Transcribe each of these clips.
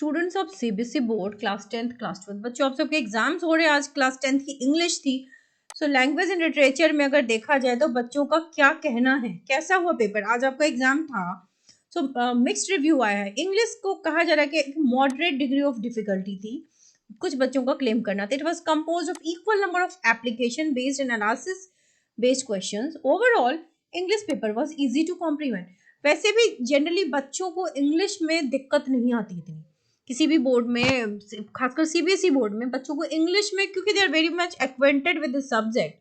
Students of CBSE board class 10th class 12 बच्चों आप सबके एग्जाम्स हो रहे हैं। आज क्लास 10th की इंग्लिश थी। सो लैंग्वेज एंड लिटरेचर में अगर देखा जाए तो बच्चों का क्या कहना है, कैसा हुआ पेपर? आज आपका एग्जाम था। सो मिक्स्ड रिव्यू आया है। इंग्लिश को कहा जा रहा है कि मॉडरेट डिग्री ऑफ डिफिकल्टी थी, कुछ बच्चों का क्लेम करना था। It was composed of equal number of application based analysis based questions. Overall English paper was easy to comprehend. वैसे भी जनरली बच्चों को इंग्लिश में दिक्कत नहीं आती इतनी, किसी भी बोर्ड में, खासकर सीबीएसई बोर्ड में बच्चों को इंग्लिश में, क्योंकि they are very much acquainted with the subject,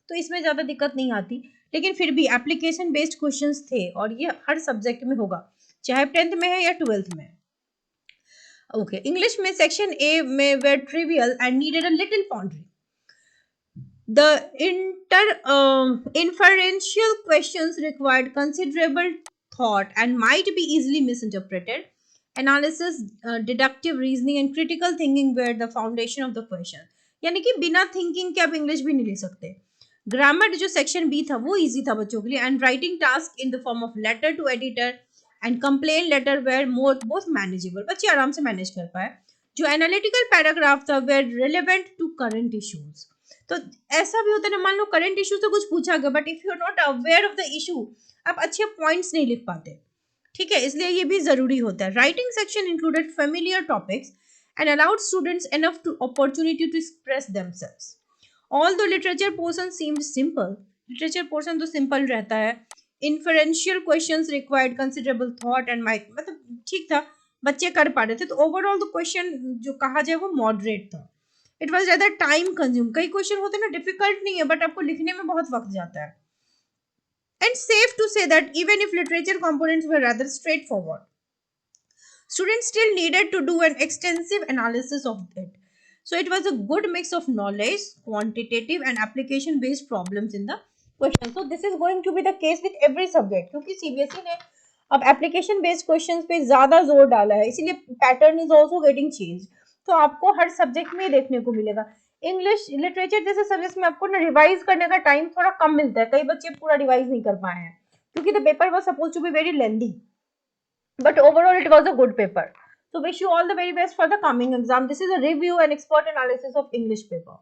तो इसमें ज़्यादा दिक्कत नहीं आती। लेकिन फिर भी एप्लीकेशन बेस्ड क्वेश्चंस थे और ये हर सब्जेक्ट में होगा, चाहे 10th में है या 12th में। ओके, इंग्लिश में सेक्शन ए में were trivial and needed a little pondering. The inferential questions required considerable thought and might be easily misinterpreted. Analysis, deductive reasoning and critical thinking were the foundation of the question. यानी कि बिना thinking के आप English भी नहीं ले सकते। Grammar जो सेक्शन बी था वो इजी था बच्चों के लिए, and writing task in the form of letter to editor and complain letter were more both manageable, बच्चे आराम से मैनेज कर पाए। जो एनालिटिकल पैराग्राफ था were relevant to current issues. तो ऐसा भी होता है ना, मान लो करंट इशू से कुछ पूछा गया, but if you are not aware of the issue आप अच्छे पॉइंट्स नहीं लिख पाते, ठीक है, इसलिए ये भी जरूरी होता है। Writing section included familiar topics and allowed students enough to opportunity to express themselves. Although literature portion seemed simple, literature portion तो सिंपल रहता है। Inferential questions required considerable thought and mind, मतलब ठीक था, बच्चे कर पा रहे थे। तो ओवरऑल द क्वेश्चन जो कहा जाए वो मॉडरेट था। इट वॉज ज्यादा टाइम कंज्यूम, कई क्वेश्चन होते हैं ना डिफिकल्ट नहीं है बट आपको लिखने में बहुत वक्त जाता है। And safe to say that even if literature components were rather straightforward, students still needed to do an extensive analysis of it. So it was a good mix of knowledge, quantitative and application based problems in the question. So this is going to be the case with every subject, क्योंकि CBSE ने अब application based questions पे ज्यादा जोर डाला है, इसीलिए pattern is also getting change. तो आपको हर सब्जेक्ट में देखने को मिलेगा। इंग्लिश लिटरेचर जैसे सब्जेक्ट में आपको ना रिवाइज करने का टाइम थोड़ा कम मिलता है, कई बच्चे पूरा रिवाइज नहीं कर पाए हैं क्योंकि the paper was suppose to be very lengthy, but overall it was a good paper. So wish you all the very best for the coming exam. This is a review and expert analysis of English paper.